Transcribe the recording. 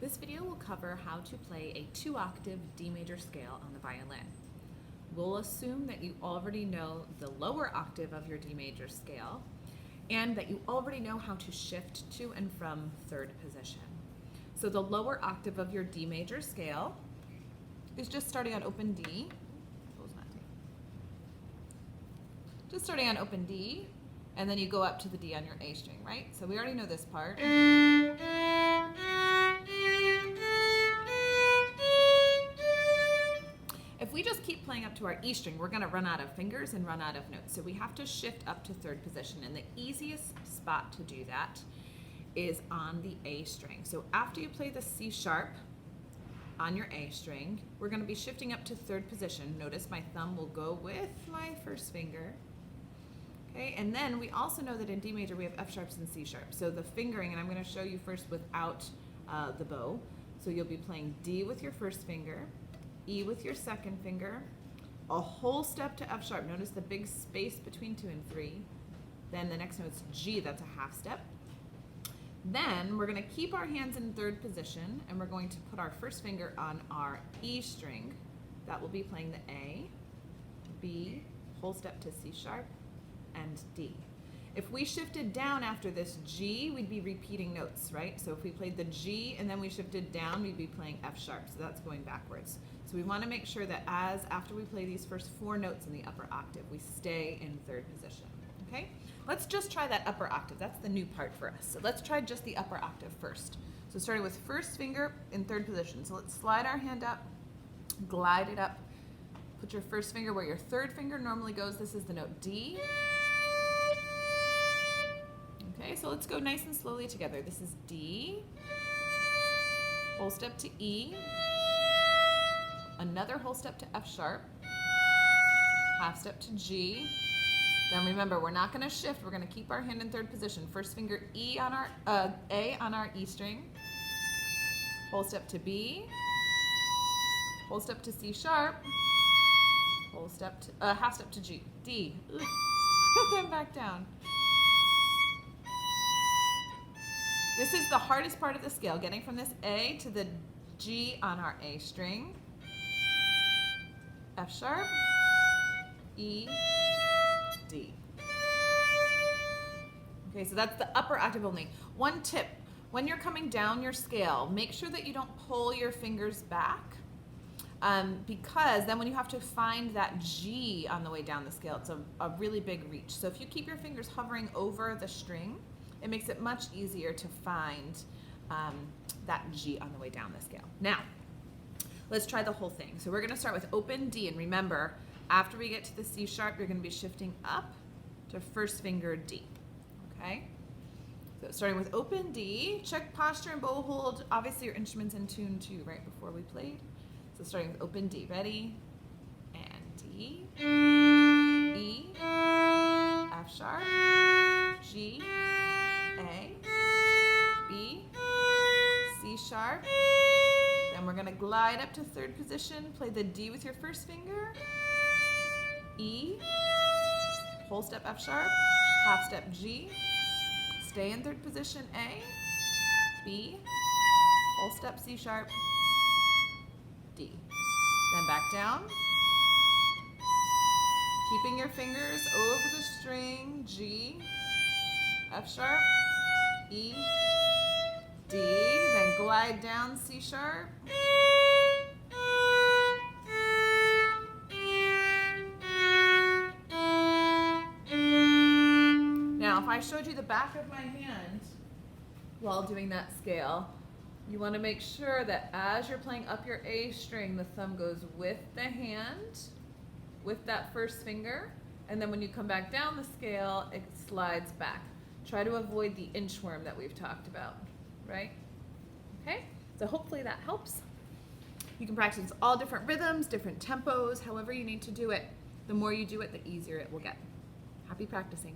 This video will cover how to play a 2-octave D major scale on the violin. We'll assume that you already know the lower octave of your D major scale and that you already know how to shift to and from third position. So the lower octave of your D major scale is just starting on open D. Just starting on open D, and then you go up to the D on your A string, right? So we already know this part. If we just keep playing up to our E string, we're gonna run out of fingers and run out of notes. So we have to shift up to third position, and the easiest spot to do that is on the A string. So after you play the C sharp on your A string, we're gonna be shifting up to third position. Notice my thumb will go with my first finger. Okay, and then we also know that in D major we have F sharps and C sharps. So the fingering, and I'm going to show you first without the bow. So you'll be playing D with your first finger, E with your second finger, a whole step to F sharp. Notice the big space between 2 and 3. Then the next note's G, that's a half step. Then we're going to keep our hands in third position, and we're going to put our first finger on our E string. That will be playing the A, B, whole step to C sharp, and D. If we shifted down after this G, we'd be repeating notes, right? So if we played the G and then we shifted down, we'd be playing F sharp, so that's going backwards. So we want to make sure that after we play these first 4 notes in the upper octave, we stay in third position, okay? Let's just try that upper octave. That's the new part for us. So let's try just the upper octave first. So starting with first finger in third position. So let's slide our hand up, glide it up, put your first finger where your third finger normally goes. This is the note D. Okay, so let's go nice and slowly together. This is D, whole step to E, another whole step to F sharp, half step to G. Then remember, we're not going to shift. We're going to keep our hand in third position. First finger E on our A on our E string, whole step to B, whole step to C sharp, whole step to half step to G, D, then back down. This is the hardest part of the scale, getting from this A to the G on our A string, F sharp, E, D. Okay, so that's the upper octave only. One tip, when you're coming down your scale, make sure that you don't pull your fingers back, because then when you have to find that G on the way down the scale, it's a really big reach. So if you keep your fingers hovering over the string, it makes it much easier to find that G on the way down the scale. Now, let's try the whole thing. So we're going to start with open D, and remember, after we get to the C sharp, you're going to be shifting up to first finger D, okay? So starting with open D, check posture and bow hold. Obviously your instrument's in tune too, right before we played. So starting with open D, ready? And D, E, F sharp, G, A, B, C sharp. Then we're going to glide up to third position, play the D with your first finger, E, whole step F sharp, half step G, stay in third position A, B, whole step C sharp, D. Then back down, keeping your fingers over the string, G, F sharp, E, D, then glide down C sharp, now if I showed you the back of my hand while doing that scale, you want to make sure that as you're playing up your A string, the thumb goes with the hand, with that first finger, and then when you come back down the scale, it slides back. Try to avoid the inchworm that we've talked about, right? Okay, so hopefully that helps. You can practice all different rhythms, different tempos, however you need to do it. The more you do it, the easier it will get. Happy practicing.